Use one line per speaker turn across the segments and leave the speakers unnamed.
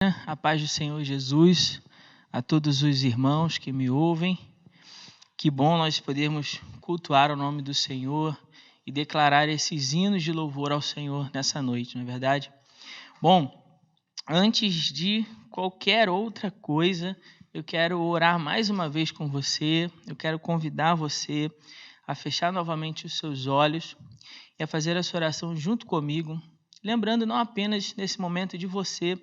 A paz do Senhor Jesus, a todos os irmãos que me ouvem. Que bom nós podermos cultuar o nome do Senhor e declarar esses hinos de louvor ao Senhor nessa noite, não é verdade? Bom, antes de qualquer outra coisa, eu quero orar mais uma vez com você, eu quero convidar você a fechar novamente os seus olhos e a fazer essa oração junto comigo, lembrando não apenas nesse momento de você,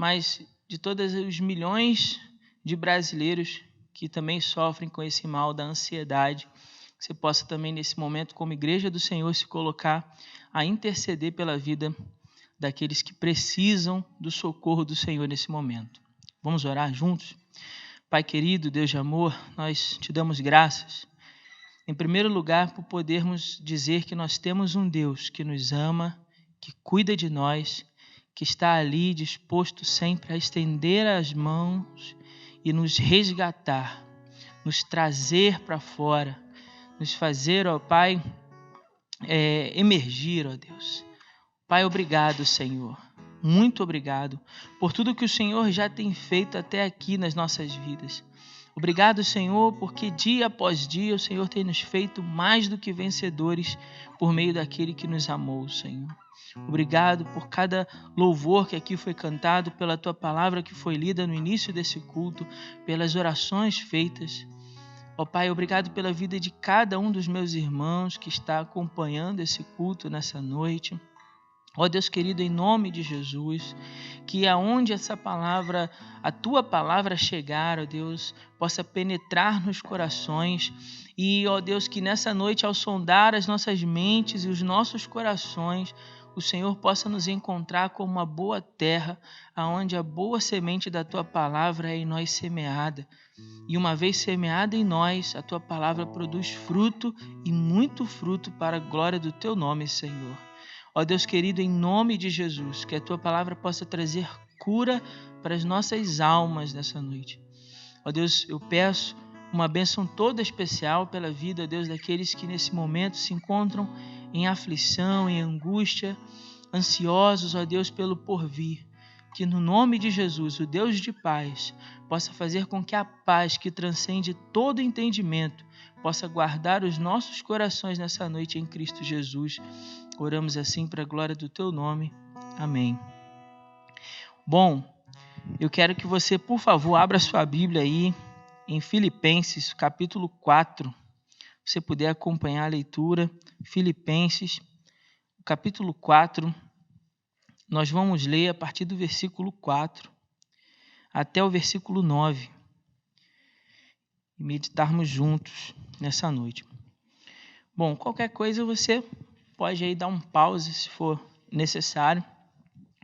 mas de todos os milhões de brasileiros que também sofrem com esse mal da ansiedade, que você possa também nesse momento, como igreja do Senhor, se colocar a interceder pela vida daqueles que precisam do socorro do Senhor nesse momento. Vamos orar juntos? Pai querido, Deus de amor, nós te damos graças, em primeiro lugar, por podermos dizer que nós temos um Deus que nos ama, que cuida de nós, que está ali disposto sempre a estender as mãos e nos resgatar, nos trazer para fora, nos fazer, ó Pai, emergir, ó Deus. Pai, obrigado, Senhor. Muito obrigado por tudo que o Senhor já tem feito até aqui nas nossas vidas. Obrigado, Senhor, porque dia após dia o Senhor tem nos feito mais do que vencedores por meio daquele que nos amou, Senhor. Obrigado por cada louvor que aqui foi cantado, pela Tua palavra que foi lida no início desse culto, pelas orações feitas. Ó Pai, obrigado pela vida de cada um dos meus irmãos que está acompanhando esse culto nessa noite. Ó Deus querido, em nome de Jesus, que aonde essa palavra, a Tua palavra chegar, ó Deus, possa penetrar nos corações e, ó Deus, que nessa noite, ao sondar as nossas mentes e os nossos corações, o Senhor possa nos encontrar como uma boa terra, aonde a boa semente da Tua palavra é em nós semeada. E uma vez semeada em nós, a Tua palavra produz fruto e muito fruto para a glória do Teu nome, Senhor. Ó Deus querido, em nome de Jesus, que a Tua palavra possa trazer cura para as nossas almas nessa noite. Ó Deus, eu peço uma bênção toda especial pela vida, ó Deus, daqueles que nesse momento se encontram em aflição, em angústia, ansiosos, ó Deus, pelo porvir. Que no nome de Jesus, o Deus de paz, possa fazer com que a paz que transcende todo entendimento possa guardar os nossos corações nessa noite em Cristo Jesus. Oramos assim para a glória do Teu nome. Amém. Bom, eu quero que você, por favor, abra sua Bíblia aí em Filipenses, capítulo 4. Se você puder acompanhar a leitura, Filipenses, capítulo 4. Nós vamos ler a partir do versículo 4 até o versículo 9 e meditarmos juntos nessa noite. Bom, qualquer coisa você pode aí dar um pause se for necessário,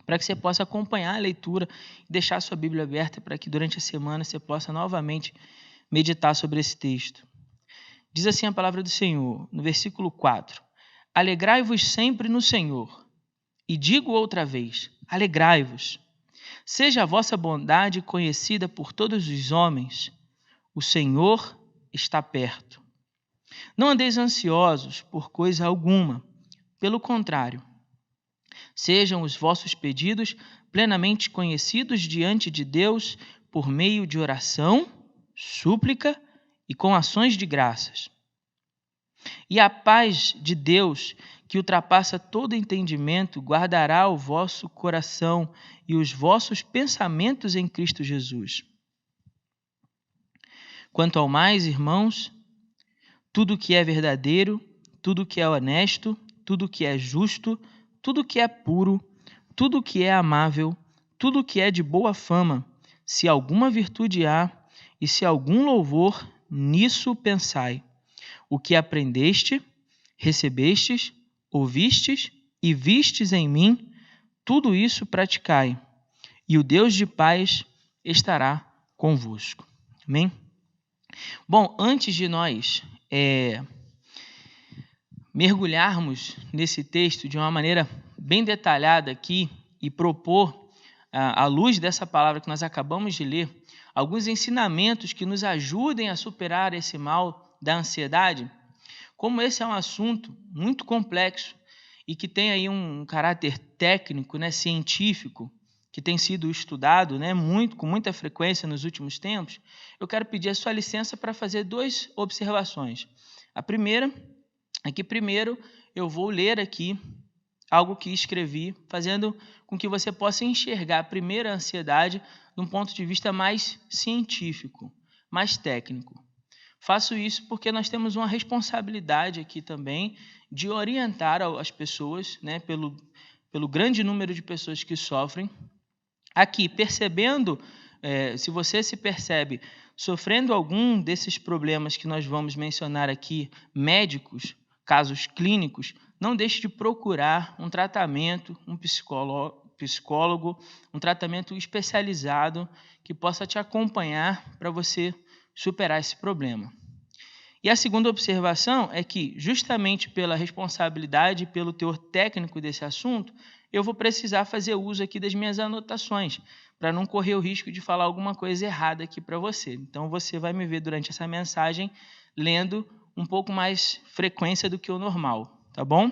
para que você possa acompanhar a leitura e deixar a sua Bíblia aberta para que durante a semana você possa novamente meditar sobre esse texto. Diz assim a palavra do Senhor, no versículo 4: Alegrai-vos sempre no Senhor. E digo outra vez, alegrai-vos. Seja a vossa bondade conhecida por todos os homens. O Senhor está perto. Não andeis ansiosos por coisa alguma. Pelo contrário, sejam os vossos pedidos plenamente conhecidos diante de Deus por meio de oração, súplica e com ações de graças. E a paz de Deus, que ultrapassa todo entendimento, guardará o vosso coração e os vossos pensamentos em Cristo Jesus. Quanto ao mais, irmãos, tudo que é verdadeiro, tudo que é honesto, tudo que é justo, tudo que é puro, tudo que é amável, tudo que é de boa fama, se alguma virtude há e se algum louvor, nisso pensai. O que aprendeste, recebestes, ouvistes e vistes em mim, tudo isso praticai, e o Deus de paz estará convosco. Amém? Bom, antes de nós mergulharmos nesse texto de uma maneira bem detalhada aqui e propor, à luz dessa palavra que nós acabamos de ler, alguns ensinamentos que nos ajudem a superar esse mal da ansiedade, como esse é um assunto muito complexo e que tem aí um caráter técnico, científico, que tem sido estudado, né, com muita frequência nos últimos tempos, eu quero pedir a sua licença para fazer 2 observações. A primeira é que primeiro eu vou ler aqui algo que escrevi, fazendo com que você possa enxergar primeiro a ansiedade de um ponto de vista mais científico, mais técnico. Faço isso porque nós temos uma responsabilidade aqui também de orientar as pessoas, né, pelo grande número de pessoas que sofrem. Aqui, percebendo, se você se percebe sofrendo algum desses problemas que nós vamos mencionar aqui, médicos, casos clínicos, não deixe de procurar um tratamento, um psicólogo, um tratamento especializado que possa te acompanhar para você superar esse problema. E a segunda observação é que, justamente pela responsabilidade e pelo teor técnico desse assunto, eu vou precisar fazer uso aqui das minhas anotações, para não correr o risco de falar alguma coisa errada aqui para você. Então, você vai me ver durante essa mensagem lendo um pouco mais frequência do que o normal, tá bom?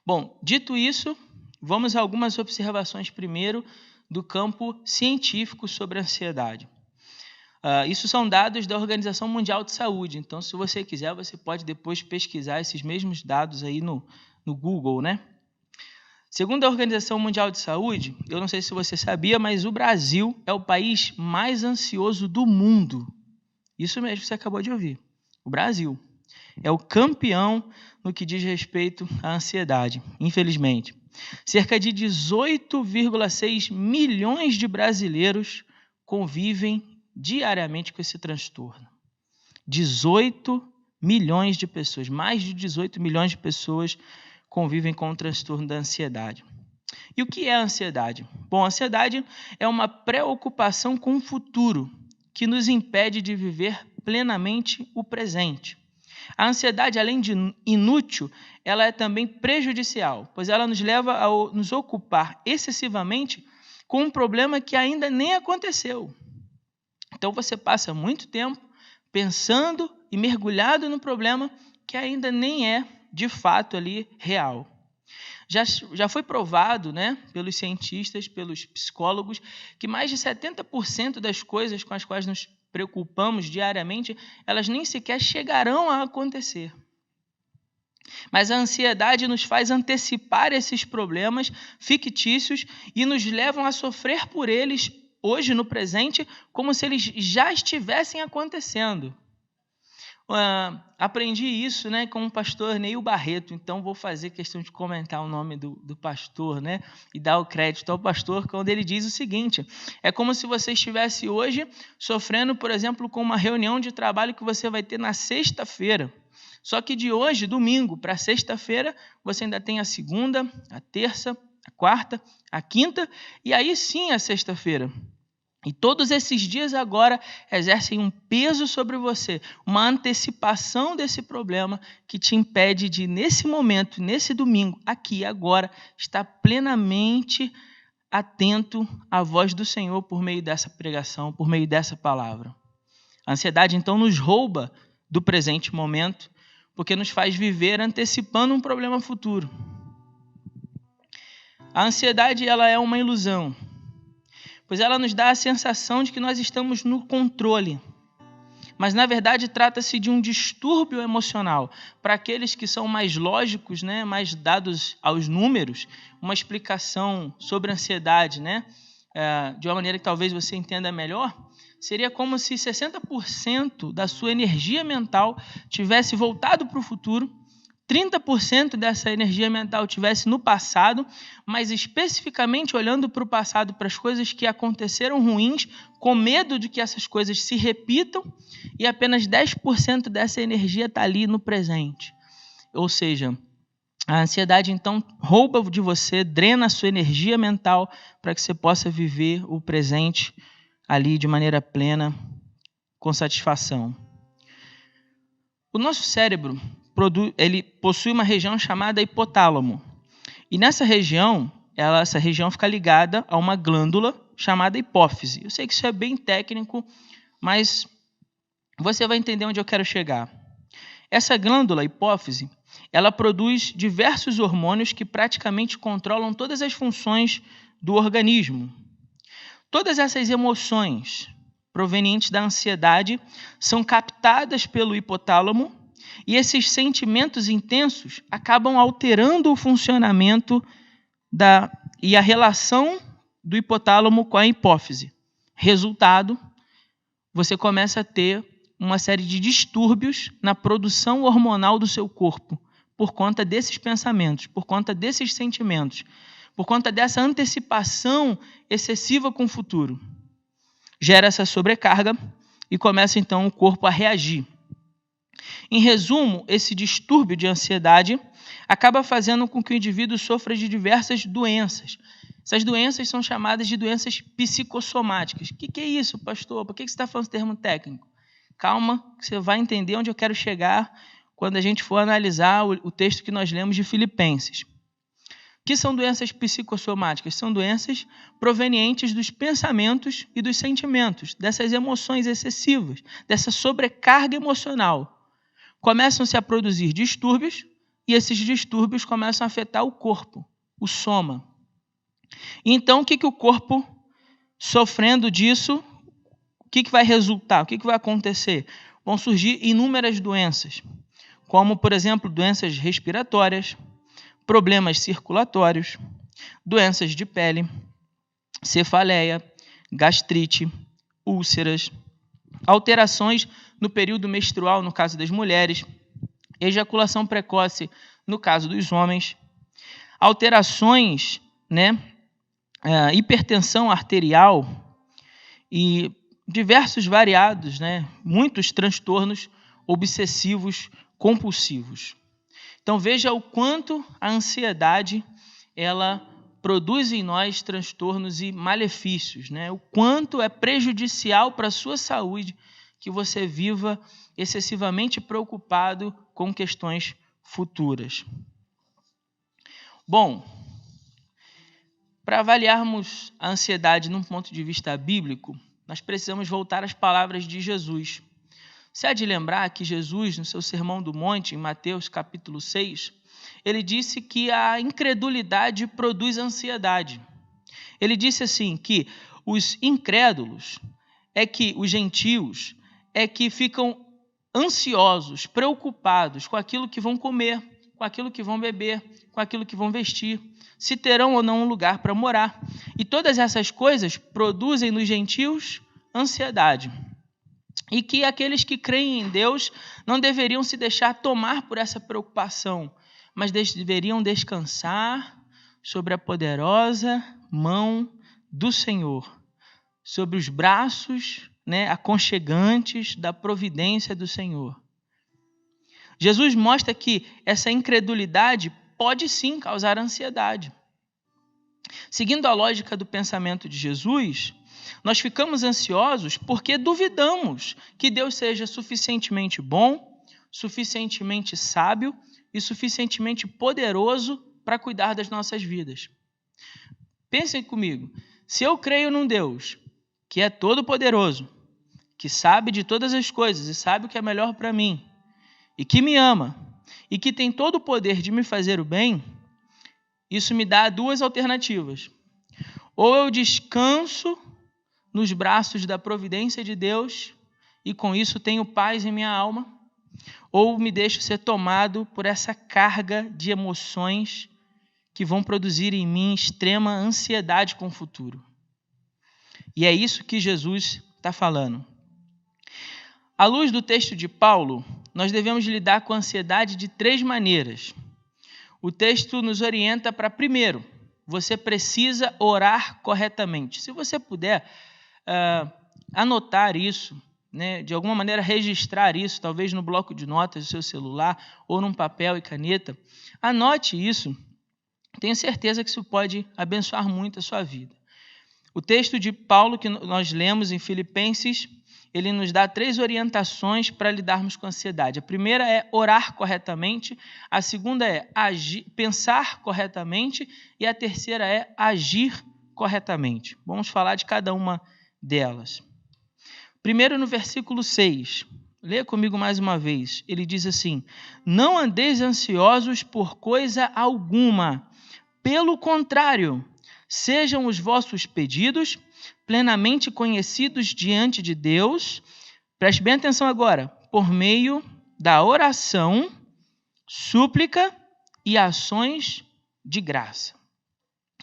Bom, dito isso, vamos a algumas observações primeiro do campo científico sobre a ansiedade. Isso são dados da Organização Mundial de Saúde, então se você quiser, você pode depois pesquisar esses mesmos dados aí no Google, né? Segundo a Organização Mundial de Saúde, eu não sei se você sabia, mas o Brasil é o país mais ansioso do mundo. Isso mesmo que você acabou de ouvir. O Brasil é o campeão no que diz respeito à ansiedade, infelizmente. Cerca de 18,6 milhões de brasileiros convivem diariamente com esse transtorno. 18 milhões de pessoas, mais de 18 milhões de pessoas convivem com o transtorno da ansiedade. E o que é a ansiedade? Bom, a ansiedade é uma preocupação com o futuro que nos impede de viver plenamente o presente. A ansiedade, além de inútil, ela é também prejudicial, pois ela nos leva a nos ocupar excessivamente com um problema que ainda nem aconteceu. Então você passa muito tempo pensando e mergulhado no problema que ainda nem é, de fato, ali real. Já foi provado, né, pelos cientistas, pelos psicólogos, que mais de 70% das coisas com as quais nos preocupamos diariamente, elas nem sequer chegarão a acontecer. Mas a ansiedade nos faz antecipar esses problemas fictícios e nos levam a sofrer por eles hoje, no presente, como se eles já estivessem acontecendo. Aprendi isso, né, com o pastor Neil Barreto, então vou fazer questão de comentar o nome do pastor, né, e dar o crédito ao pastor, quando ele diz o seguinte: é como se você estivesse hoje sofrendo, por exemplo, com uma reunião de trabalho que você vai ter na sexta-feira. Só que de hoje, domingo, para sexta-feira, você ainda tem a segunda, a terça, a quarta, a quinta e aí sim a sexta-feira. E todos esses dias agora exercem um peso sobre você, uma antecipação desse problema que te impede de, nesse momento, nesse domingo, aqui, agora, estar plenamente atento à voz do Senhor por meio dessa pregação, por meio dessa palavra. A ansiedade, então, nos rouba do presente momento, porque nos faz viver antecipando um problema futuro. A ansiedade, ela é uma ilusão, pois ela nos dá a sensação de que nós estamos no controle. Mas, na verdade, trata-se de um distúrbio emocional. Para aqueles que são mais lógicos, né, mais dados aos números, uma explicação sobre a ansiedade, né, de uma maneira que talvez você entenda melhor, seria como se 60% da sua energia mental tivesse voltado para o futuro, 30% dessa energia mental tivesse no passado, mas especificamente olhando para o passado, para as coisas que aconteceram ruins, com medo de que essas coisas se repitam, e apenas 10% dessa energia está ali no presente. Ou seja, a ansiedade então rouba de você, drena a sua energia mental para que você possa viver o presente ali de maneira plena, com satisfação. O nosso cérebro ele possui uma região chamada hipotálamo. E nessa região, essa região fica ligada a uma glândula chamada hipófise. Eu sei que isso é bem técnico, mas você vai entender onde eu quero chegar. Essa glândula, hipófise, ela produz diversos hormônios que praticamente controlam todas as funções do organismo. Todas essas emoções provenientes da ansiedade são captadas pelo hipotálamo e esses sentimentos intensos acabam alterando o funcionamento e a relação do hipotálamo com a hipófise. Resultado, você começa a ter uma série de distúrbios na produção hormonal do seu corpo, por conta desses pensamentos, por conta desses sentimentos, por conta dessa antecipação excessiva com o futuro. Gera essa sobrecarga e começa então o corpo a reagir. Em resumo, esse distúrbio de ansiedade acaba fazendo com que o indivíduo sofra de diversas doenças. Essas doenças são chamadas de doenças psicossomáticas. O que é isso, pastor? Por que você está falando esse termo técnico? Calma, que você vai entender onde eu quero chegar quando a gente for analisar o texto que nós lemos de Filipenses. O que são doenças psicossomáticas? São doenças provenientes dos pensamentos e dos sentimentos, dessas emoções excessivas, dessa sobrecarga emocional. Começam-se a produzir distúrbios e esses distúrbios começam a afetar o corpo, o soma. Então, o que o corpo, sofrendo disso, o que vai resultar? O que vai acontecer? Vão surgir inúmeras doenças, como, por exemplo, doenças respiratórias, problemas circulatórios, doenças de pele, cefaleia, gastrite, úlceras, alterações no período menstrual, no caso das mulheres, ejaculação precoce, no caso dos homens, alterações, hipertensão arterial e diversos variados, muitos transtornos obsessivos compulsivos. Então veja o quanto a ansiedade ela produz em nós transtornos e malefícios, o quanto é prejudicial para a sua saúde que você viva excessivamente preocupado com questões futuras. Bom, para avaliarmos a ansiedade num ponto de vista bíblico, nós precisamos voltar às palavras de Jesus. Você há de lembrar que Jesus, no seu Sermão do Monte, em Mateus capítulo 6, ele disse que a incredulidade produz ansiedade. Ele disse assim, que os incrédulos, os gentios, que ficam ansiosos, preocupados com aquilo que vão comer, com aquilo que vão beber, com aquilo que vão vestir, se terão ou não um lugar para morar. E todas essas coisas produzem nos gentios ansiedade. E que aqueles que creem em Deus não deveriam se deixar tomar por essa preocupação, mas deveriam descansar sobre a poderosa mão do Senhor, sobre os braços aconchegantes da providência do Senhor. Jesus mostra que essa incredulidade pode sim causar ansiedade. Seguindo a lógica do pensamento de Jesus, nós ficamos ansiosos porque duvidamos que Deus seja suficientemente bom, suficientemente sábio e suficientemente poderoso para cuidar das nossas vidas. Pensem comigo, se eu creio num Deus que é todo-poderoso, que sabe de todas as coisas e sabe o que é melhor para mim, e que me ama, e que tem todo o poder de me fazer o bem, isso me dá duas alternativas. Ou eu descanso nos braços da providência de Deus e com isso tenho paz em minha alma, ou me deixo ser tomado por essa carga de emoções que vão produzir em mim extrema ansiedade com o futuro. E é isso que Jesus está falando. À luz do texto de Paulo, nós devemos lidar com a ansiedade de 3 maneiras. O texto nos orienta para, primeiro, você precisa orar corretamente. Se você puder anotar isso, de alguma maneira registrar isso, talvez no bloco de notas do seu celular ou num papel e caneta, anote isso. Tenho certeza que isso pode abençoar muito a sua vida. O texto de Paulo que nós lemos em Filipenses, ele nos dá 3 orientações para lidarmos com a ansiedade. A primeira é orar corretamente, a segunda é pensar corretamente e a terceira é agir corretamente. Vamos falar de cada uma delas. Primeiro no versículo 6, leia comigo mais uma vez, ele diz assim: não andeis ansiosos por coisa alguma, pelo contrário, sejam os vossos pedidos plenamente conhecidos diante de Deus. Preste bem atenção agora. Por meio da oração, súplica e ações de graça.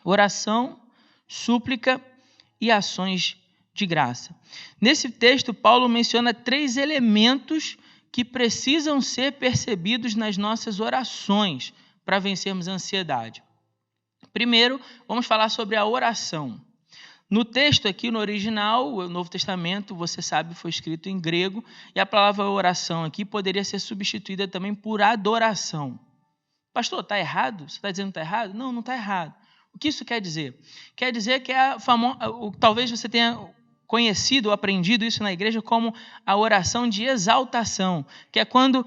Oração, súplica e ações de graça. Nesse texto, Paulo menciona 3 elementos que precisam ser percebidos nas nossas orações para vencermos a ansiedade. Primeiro, vamos falar sobre a oração. No texto aqui, no original, o Novo Testamento, você sabe, foi escrito em grego, e a palavra oração aqui poderia ser substituída também por adoração. Pastor, está errado? Você está dizendo que está errado? Não, não está errado. O que isso quer dizer? Quer dizer que é talvez você tenha conhecido ou aprendido isso na igreja como a oração de exaltação, que é quando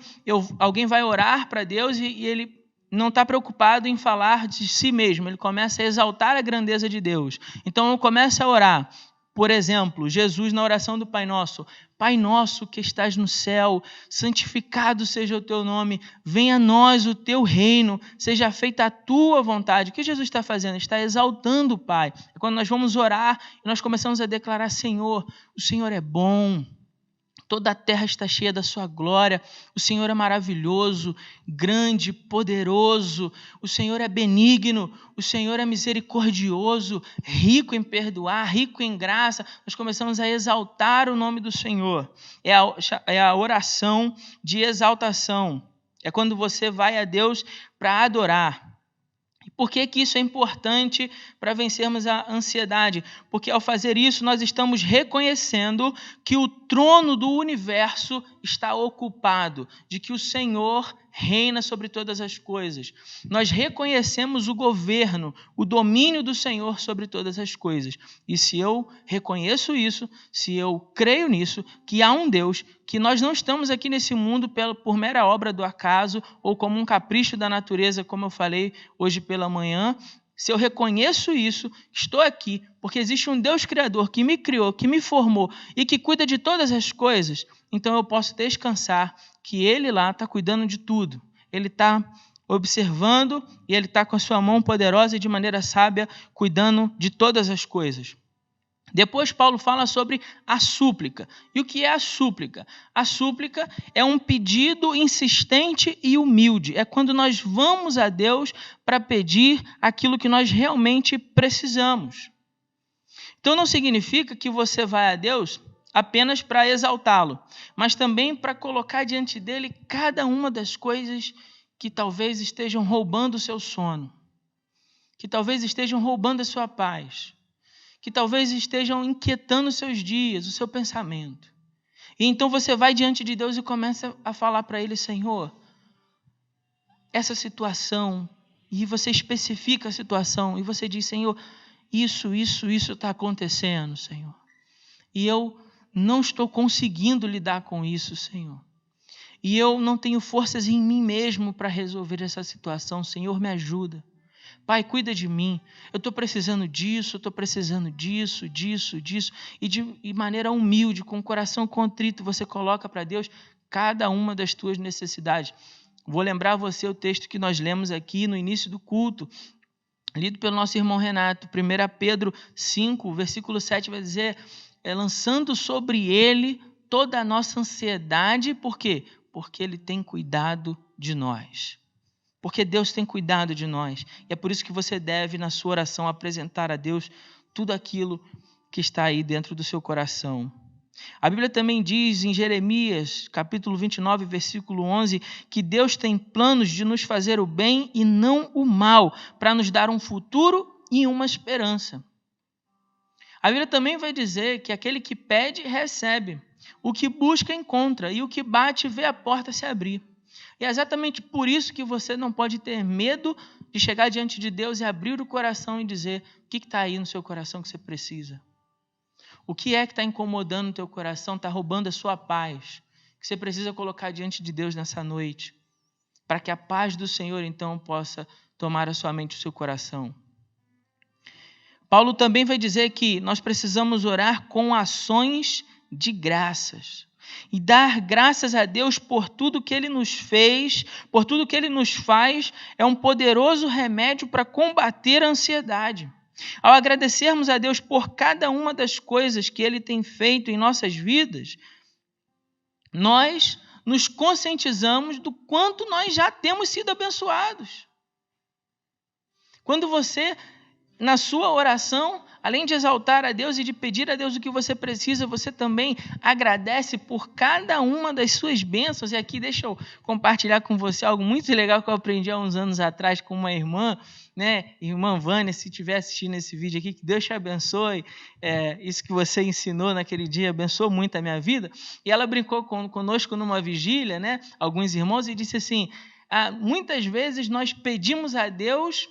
alguém vai orar para Deus e ele não está preocupado em falar de si mesmo, ele começa a exaltar a grandeza de Deus. Então, eu começo a orar. Por exemplo, Jesus na oração do Pai Nosso. Pai nosso que estás no céu, santificado seja o teu nome, venha a nós o teu reino, seja feita a tua vontade. O que Jesus está fazendo? Está exaltando o Pai. É quando nós vamos orar e nós começamos a declarar: Senhor, o Senhor é bom, toda a terra está cheia da sua glória, o Senhor é maravilhoso, grande, poderoso, o Senhor é benigno, o Senhor é misericordioso, rico em perdoar, rico em graça. Nós começamos a exaltar o nome do Senhor. É a oração de exaltação. É quando você vai a Deus para adorar. Por que isso é importante para vencermos a ansiedade? Porque ao fazer isso, nós estamos reconhecendo que o trono do universo está ocupado, de que o Senhor reina sobre todas as coisas. Nós reconhecemos o governo, o domínio do Senhor sobre todas as coisas. E se eu reconheço isso, se eu creio nisso, que há um Deus, que nós não estamos aqui nesse mundo por mera obra do acaso ou como um capricho da natureza, como eu falei hoje pela manhã, se eu reconheço isso, estou aqui porque existe um Deus criador que me criou, que me formou e que cuida de todas as coisas, então eu posso descansar que Ele lá está cuidando de tudo. Ele está observando e Ele está com a sua mão poderosa e de maneira sábia cuidando de todas as coisas. Depois Paulo fala sobre a súplica. E o que é a súplica? A súplica é um pedido insistente e humilde. É quando nós vamos a Deus para pedir aquilo que nós realmente precisamos. Então não significa que você vai a Deus apenas para exaltá-lo, mas também para colocar diante dele cada uma das coisas que talvez estejam roubando o seu sono, que talvez estejam roubando a sua paz, que talvez estejam inquietando os seus dias, o seu pensamento. E então você vai diante de Deus e começa a falar para Ele: Senhor, essa situação, e você especifica a situação, e você diz: Senhor, isso está acontecendo, Senhor. E eu não estou conseguindo lidar com isso, Senhor. E eu não tenho forças em mim mesmo para resolver essa situação. Senhor, me ajuda. Pai, cuida de mim. Eu estou precisando disso, disso. E de maneira humilde, com o coração contrito, você coloca para Deus cada uma das tuas necessidades. Vou lembrar você o texto que nós lemos aqui no início do culto, lido pelo nosso irmão Renato. 1 Pedro 5, versículo 7 vai dizer: lançando sobre Ele toda a nossa ansiedade. Por quê? Porque Ele tem cuidado de nós. Porque Deus tem cuidado de nós. E é por isso que você deve, na sua oração, apresentar a Deus tudo aquilo que está aí dentro do seu coração. A Bíblia também diz em Jeremias, capítulo 29, versículo 11, que Deus tem planos de nos fazer o bem e não o mal, para nos dar um futuro e uma esperança. A Bíblia também vai dizer que aquele que pede, recebe. O que busca, encontra. E o que bate, vê a porta se abrir. E é exatamente por isso que você não pode ter medo de chegar diante de Deus e abrir o coração e dizer o que está aí no seu coração que você precisa. O que é que está incomodando o teu coração, está roubando a sua paz, que você precisa colocar diante de Deus nessa noite, para que a paz do Senhor, então, possa tomar a sua mente e o seu coração. Paulo também vai dizer que nós precisamos orar com ações de graças. E dar graças a Deus por tudo que Ele nos fez, por tudo que Ele nos faz, é um poderoso remédio para combater a ansiedade. Ao agradecermos a Deus por cada uma das coisas que Ele tem feito em nossas vidas, nós nos conscientizamos do quanto nós já temos sido abençoados. Quando você, na sua oração, além de exaltar a Deus e de pedir a Deus o que você precisa, você também agradece por cada uma das suas bênçãos. E aqui deixa eu compartilhar com você algo muito legal que eu aprendi há uns anos atrás com uma irmã, né? Irmã Vânia, se estiver assistindo esse vídeo aqui, que Deus te abençoe. Isso que você ensinou naquele dia abençoou muito a minha vida. E ela brincou conosco numa vigília, né? Alguns irmãos, e disse assim, muitas vezes nós pedimos a Deus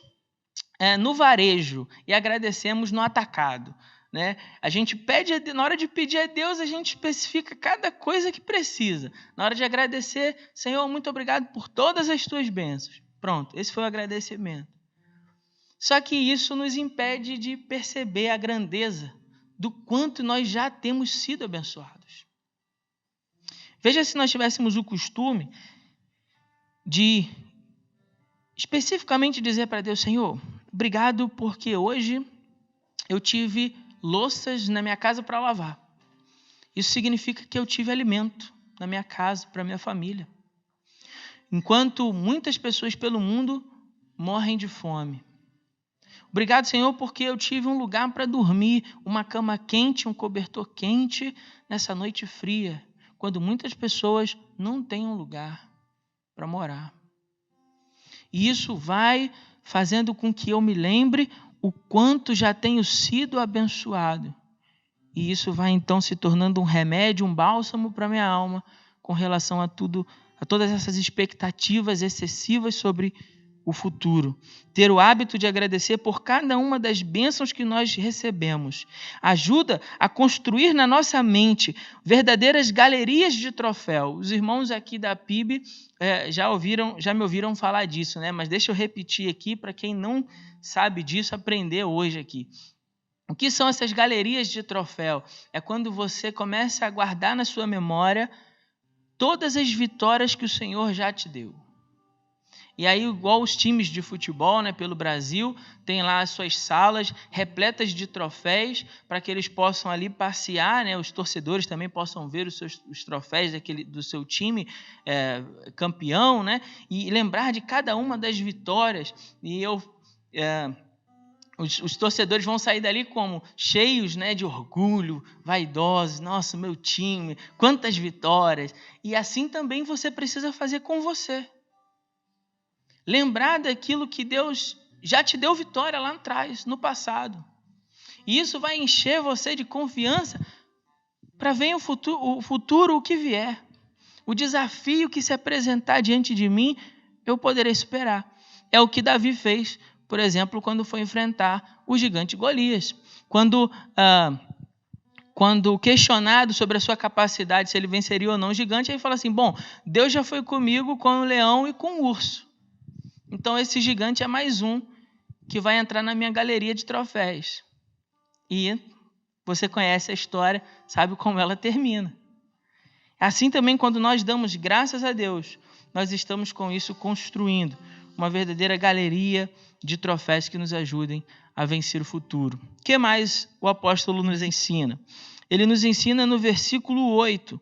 no varejo e agradecemos no atacado, né? A gente pede, na hora de pedir a Deus, a gente especifica cada coisa que precisa. Na hora de agradecer, Senhor, muito obrigado por todas as tuas bênçãos. Pronto, esse foi o agradecimento. Só que isso nos impede de perceber a grandeza do quanto nós já temos sido abençoados. Veja se nós tivéssemos o costume de especificamente dizer para Deus, Senhor, obrigado porque hoje eu tive louças na minha casa para lavar. Isso significa que eu tive alimento na minha casa, para a minha família. Enquanto muitas pessoas pelo mundo morrem de fome. Obrigado, Senhor, porque eu tive um lugar para dormir, uma cama quente, um cobertor quente nessa noite fria, quando muitas pessoas não têm um lugar para morar. E isso vai fazendo com que eu me lembre o quanto já tenho sido abençoado. E isso vai então se tornando um remédio, um bálsamo para a minha alma, com relação a todas essas expectativas excessivas sobre o futuro. Ter o hábito de agradecer por cada uma das bênçãos que nós recebemos ajuda a construir na nossa mente verdadeiras galerias de troféu. Os irmãos aqui da PIB já me ouviram falar disso, né? Mas deixa eu repetir aqui para quem não sabe disso aprender hoje aqui. O que são essas galerias de troféu? É quando você começa a guardar na sua memória todas as vitórias que o Senhor já te deu. E aí, igual os times de futebol, né, pelo Brasil, tem lá as suas salas repletas de troféus para que eles possam ali passear, né, os torcedores também possam ver os troféus do seu time campeão, né, e lembrar de cada uma das vitórias. E os torcedores vão sair dali como cheios, né, de orgulho, vaidosos. Nossa, meu time, quantas vitórias. E assim também você precisa fazer com você. Lembrar daquilo que Deus já te deu vitória lá atrás, no passado. E isso vai encher você de confiança para ver o futuro, o que vier. O desafio que se apresentar diante de mim, eu poderei superar. É o que Davi fez, por exemplo, quando foi enfrentar o gigante Golias. Quando questionado sobre a sua capacidade, se ele venceria ou não o gigante, ele fala assim, bom, Deus já foi comigo com o leão e com o urso. Então, esse gigante é mais um que vai entrar na minha galeria de troféus. E você conhece a história, sabe como ela termina. Assim também, quando nós damos graças a Deus, nós estamos com isso construindo uma verdadeira galeria de troféus que nos ajudem a vencer o futuro. O que mais o apóstolo nos ensina? Ele nos ensina no versículo 8,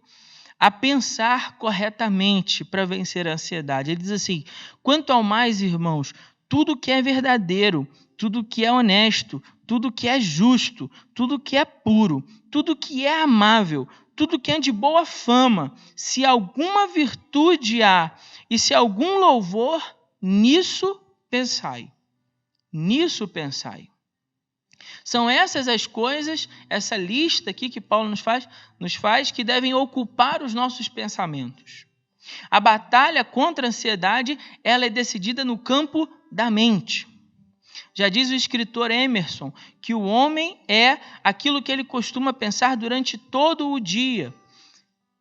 a pensar corretamente para vencer a ansiedade. Ele diz assim, quanto ao mais, irmãos, tudo que é verdadeiro, tudo que é honesto, tudo que é justo, tudo que é puro, tudo que é amável, tudo que é de boa fama, se alguma virtude há e se algum louvor, nisso pensai. Nisso pensai. São essas as coisas, essa lista aqui que Paulo nos faz que devem ocupar os nossos pensamentos. A batalha contra a ansiedade, ela é decidida no campo da mente. Já diz o escritor Emerson que o homem é aquilo que ele costuma pensar durante todo o dia.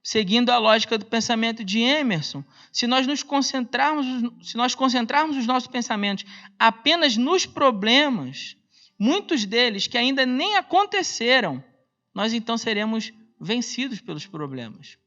Seguindo a lógica do pensamento de Emerson, se nós concentrarmos os nossos pensamentos apenas nos problemas, muitos deles que ainda nem aconteceram, nós então seremos vencidos pelos problemas.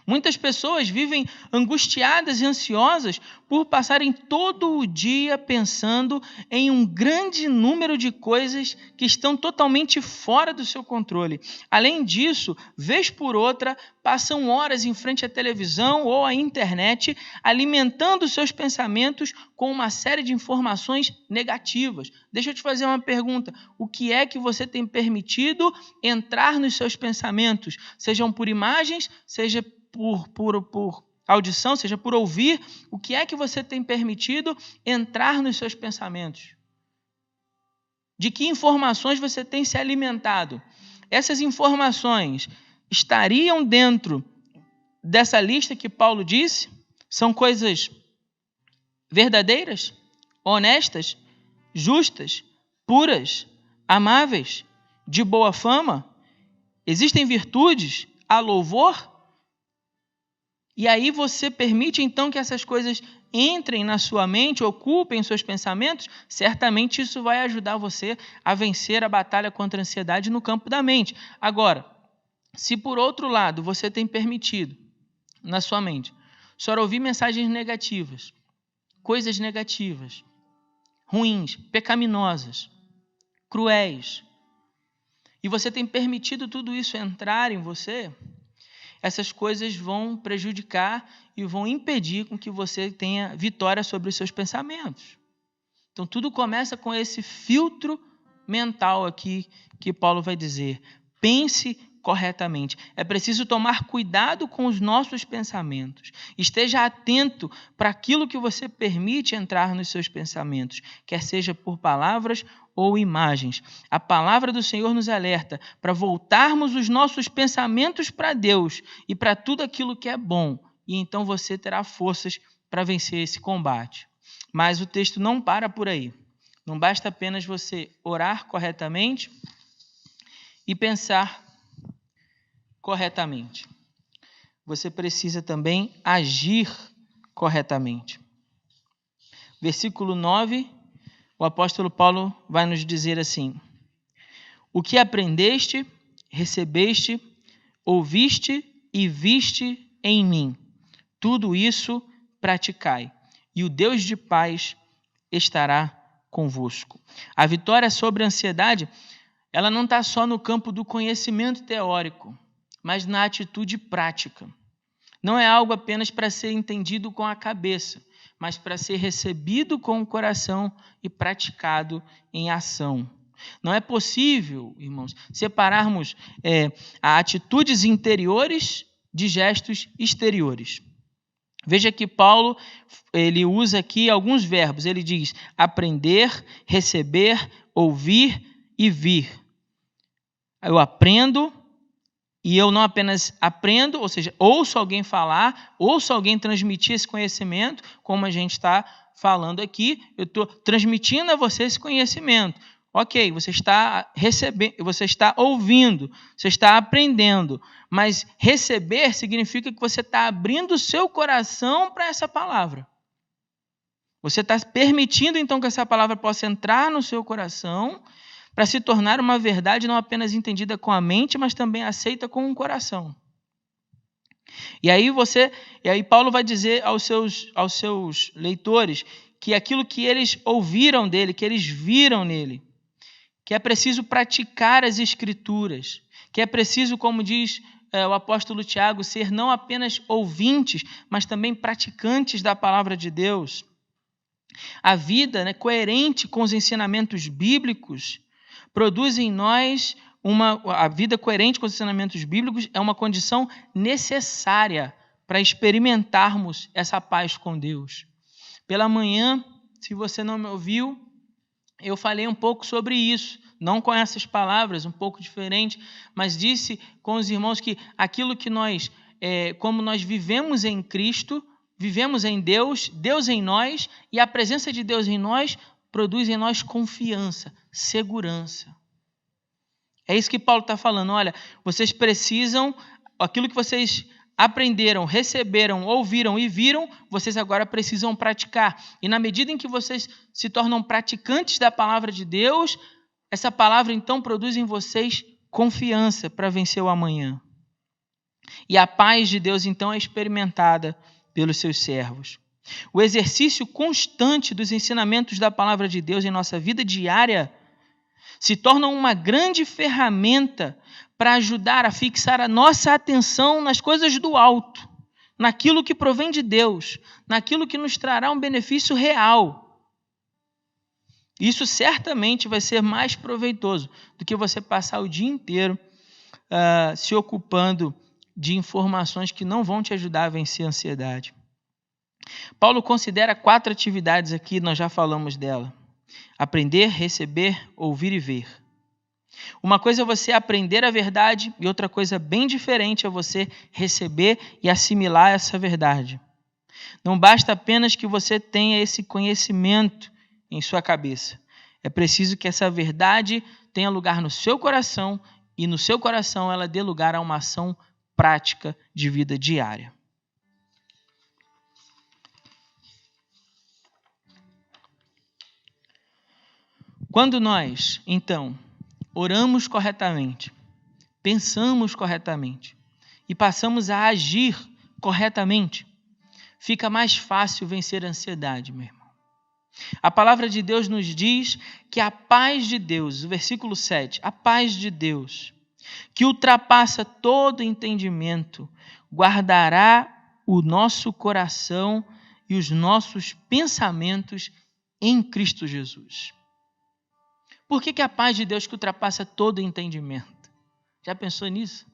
Muitas pessoas vivem angustiadas e ansiosas por passarem todo o dia pensando em um grande número de coisas que estão totalmente fora do seu controle. Além disso, vez por outra, passam horas em frente à televisão ou à internet, alimentando seus pensamentos com uma série de informações negativas. Deixa eu te fazer uma pergunta. O que é que você tem permitido entrar nos seus pensamentos? Sejam por imagens, seja por audição, seja por ouvir, o que é que você tem permitido entrar nos seus pensamentos? De que informações você tem se alimentado? Essas informações estariam dentro dessa lista que Paulo disse? São coisas verdadeiras, honestas, justas, puras, amáveis, de boa fama? Existem virtudes, há louvor? E aí você permite então que essas coisas entrem na sua mente, ocupem os seus pensamentos? Certamente isso vai ajudar você a vencer a batalha contra a ansiedade no campo da mente. Agora, se por outro lado você tem permitido na sua mente só ouvir mensagens negativas, coisas negativas, ruins, pecaminosas, cruéis, e você tem permitido tudo isso entrar em você, essas coisas vão prejudicar e vão impedir com que você tenha vitória sobre os seus pensamentos. Então, tudo começa com esse filtro mental aqui que Paulo vai dizer. Pense corretamente. É preciso tomar cuidado com os nossos pensamentos. Esteja atento para aquilo que você permite entrar nos seus pensamentos, quer seja por palavras ou imagens. A palavra do Senhor nos alerta para voltarmos os nossos pensamentos para Deus e para tudo aquilo que é bom. E então você terá forças para vencer esse combate. Mas o texto não para por aí. Não basta apenas você orar corretamente e pensar corretamente. Você precisa também agir corretamente. Versículo 9, o apóstolo Paulo vai nos dizer assim: o que aprendeste, recebeste, ouviste e viste em mim, tudo isso praticai, e o Deus de paz estará convosco. A vitória sobre a ansiedade, ela não está só no campo do conhecimento teórico, mas na atitude prática. Não é algo apenas para ser entendido com a cabeça, mas para ser recebido com o coração e praticado em ação. Não é possível, irmãos, separarmos atitudes interiores de gestos exteriores. Veja que Paulo ele usa aqui alguns verbos. Ele diz aprender, receber, ouvir e vir. Eu aprendo e eu não apenas aprendo, ou seja, ouço alguém falar, ouço alguém transmitir esse conhecimento, como a gente está falando aqui, eu estou transmitindo a você esse conhecimento. Ok, você está recebendo, você está ouvindo, você está aprendendo, mas receber significa que você está abrindo o seu coração para essa palavra. Você está permitindo então que essa palavra possa entrar no seu coração para se tornar uma verdade não apenas entendida com a mente, mas também aceita com o coração. E aí Paulo vai dizer aos seus leitores que aquilo que eles ouviram dele, que eles viram nele, que é preciso praticar as Escrituras, que é preciso, como diz o apóstolo Tiago, ser não apenas ouvintes, mas também praticantes da palavra de Deus. A vida, coerente com os ensinamentos bíblicos produz em nós a vida coerente com os ensinamentos bíblicos é uma condição necessária para experimentarmos essa paz com Deus. Pela manhã, se você não me ouviu, eu falei um pouco sobre isso, não com essas palavras, um pouco diferente, mas disse com os irmãos que aquilo que nós, como nós vivemos em Cristo, vivemos em Deus, Deus em nós, e a presença de Deus em nós produz em nós confiança, segurança. É isso que Paulo está falando. Olha, vocês precisam, aquilo que vocês aprenderam, receberam, ouviram e viram, vocês agora precisam praticar. E na medida em que vocês se tornam praticantes da palavra de Deus, essa palavra então produz em vocês confiança para vencer o amanhã. E a paz de Deus, então, é experimentada pelos seus servos. O exercício constante dos ensinamentos da palavra de Deus em nossa vida diária se torna uma grande ferramenta para ajudar a fixar a nossa atenção nas coisas do alto, naquilo que provém de Deus, naquilo que nos trará um benefício real. Isso certamente vai ser mais proveitoso do que você passar o dia inteiro se ocupando de informações que não vão te ajudar a vencer a ansiedade. Paulo considera 4 atividades aqui, nós já falamos dela. Aprender, receber, ouvir e ver. Uma coisa é você aprender a verdade e outra coisa bem diferente é você receber e assimilar essa verdade. Não basta apenas que você tenha esse conhecimento em sua cabeça. É preciso que essa verdade tenha lugar no seu coração e no seu coração ela dê lugar a uma ação prática de vida diária. Quando nós, então, oramos corretamente, pensamos corretamente e passamos a agir corretamente, fica mais fácil vencer a ansiedade, meu irmão. A palavra de Deus nos diz que a paz de Deus, o versículo 7, a paz de Deus, que ultrapassa todo entendimento, guardará o nosso coração e os nossos pensamentos em Cristo Jesus. Por que a paz de Deus que ultrapassa todo entendimento? Já pensou nisso?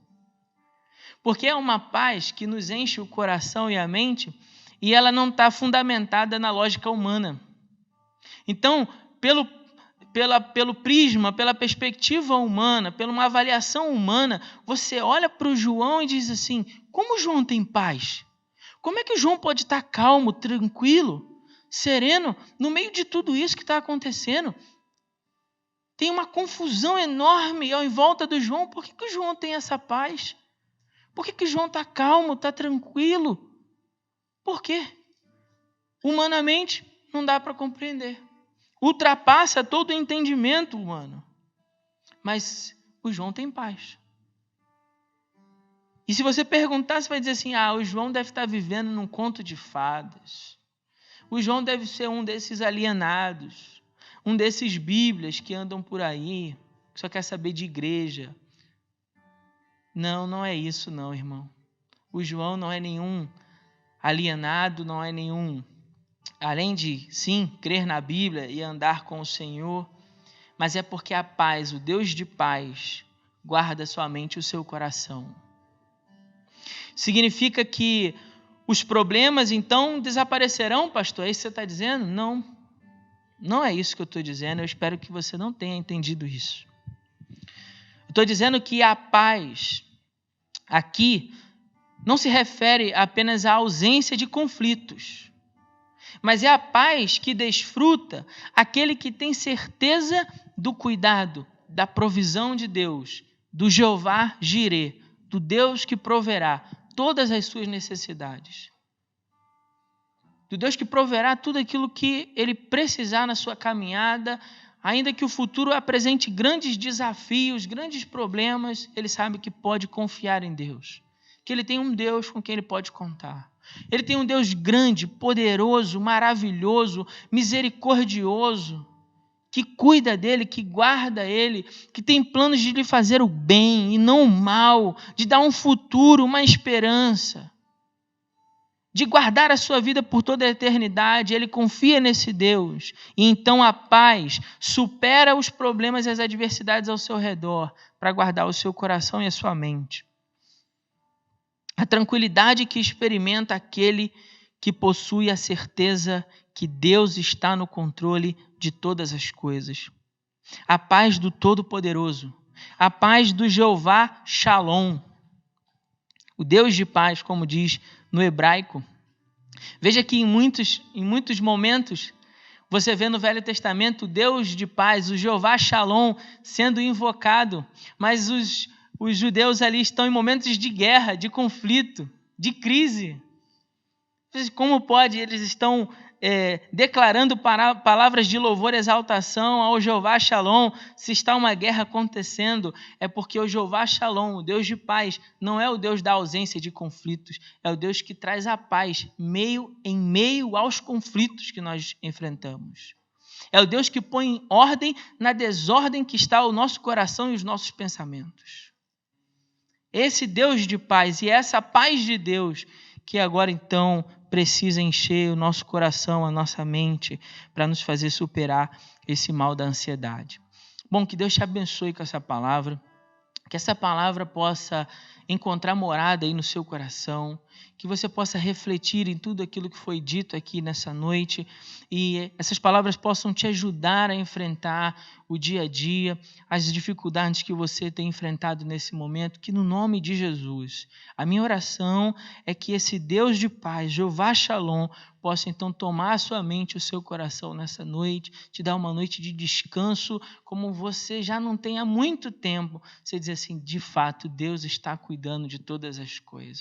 Porque é uma paz que nos enche o coração e a mente e ela não está fundamentada na lógica humana. Então, pelo prisma, pela perspectiva humana, pela uma avaliação humana, você olha para o João e diz assim, como o João tem paz? Como é que o João pode estar calmo, tranquilo, sereno, no meio de tudo isso que está acontecendo? Tem uma confusão enorme em volta do João. Por que o João tem essa paz? Por que o João está calmo, está tranquilo? Por quê? Humanamente, não dá para compreender. Ultrapassa todo o entendimento humano. Mas o João tem paz. E se você perguntar, você vai dizer assim, o João deve estar vivendo num conto de fadas. O João deve ser um desses alienados. Um desses bíblias que andam por aí, que só quer saber de igreja. Não é isso não, irmão. O João não é nenhum alienado, não é nenhum... Além de, sim, crer na Bíblia e andar com o Senhor, mas é porque a paz, o Deus de paz, guarda sua mente e o seu coração. Significa que os problemas, então, desaparecerão, pastor? É isso que você está dizendo? Não é isso que eu estou dizendo. Eu espero que você não tenha entendido isso. Eu estou dizendo que a paz aqui não se refere apenas à ausência de conflitos, mas é a paz que desfruta aquele que tem certeza do cuidado, da provisão de Deus, do Jeová Jirê, do Deus que proverá todas as suas necessidades. Do Deus que proverá tudo aquilo que ele precisar na sua caminhada, ainda que o futuro apresente grandes desafios, grandes problemas, ele sabe que pode confiar em Deus. Que ele tem um Deus com quem ele pode contar. Ele tem um Deus grande, poderoso, maravilhoso, misericordioso, que cuida dele, que guarda ele, que tem planos de lhe fazer o bem e não o mal, de dar um futuro, uma esperança, de guardar a sua vida por toda a eternidade. Ele confia nesse Deus. E então a paz supera os problemas e as adversidades ao seu redor para guardar o seu coração e a sua mente. A tranquilidade que experimenta aquele que possui a certeza que Deus está no controle de todas as coisas. A paz do Todo-Poderoso. A paz do Jeová Shalom. O Deus de paz, como diz no hebraico. Veja que em muitos momentos você vê no Velho Testamento o Deus de paz, o Jeová Shalom, sendo invocado, mas os judeus ali estão em momentos de guerra, de conflito, de crise. Como pode? Eles estão declarando palavras de louvor e exaltação ao Jeová Shalom. Se está uma guerra acontecendo, é porque o Jeová Shalom, o Deus de paz, não é o Deus da ausência de conflitos, é o Deus que traz a paz em meio aos conflitos que nós enfrentamos. É o Deus que põe ordem na desordem que está o nosso coração e os nossos pensamentos. Esse Deus de paz e essa paz de Deus que agora então precisa encher o nosso coração, a nossa mente, para nos fazer superar esse mal da ansiedade. Bom, que Deus te abençoe com essa palavra, que essa palavra possa encontrar morada aí no seu coração, que você possa refletir em tudo aquilo que foi dito aqui nessa noite e essas palavras possam te ajudar a enfrentar o dia a dia, as dificuldades que você tem enfrentado nesse momento, que no nome de Jesus, a minha oração é que esse Deus de paz, Jeová Shalom, possa então tomar a sua mente, o seu coração nessa noite, te dar uma noite de descanso, como você já não tem há muito tempo. Você diz assim, de fato, Deus está cuidando de todas as coisas.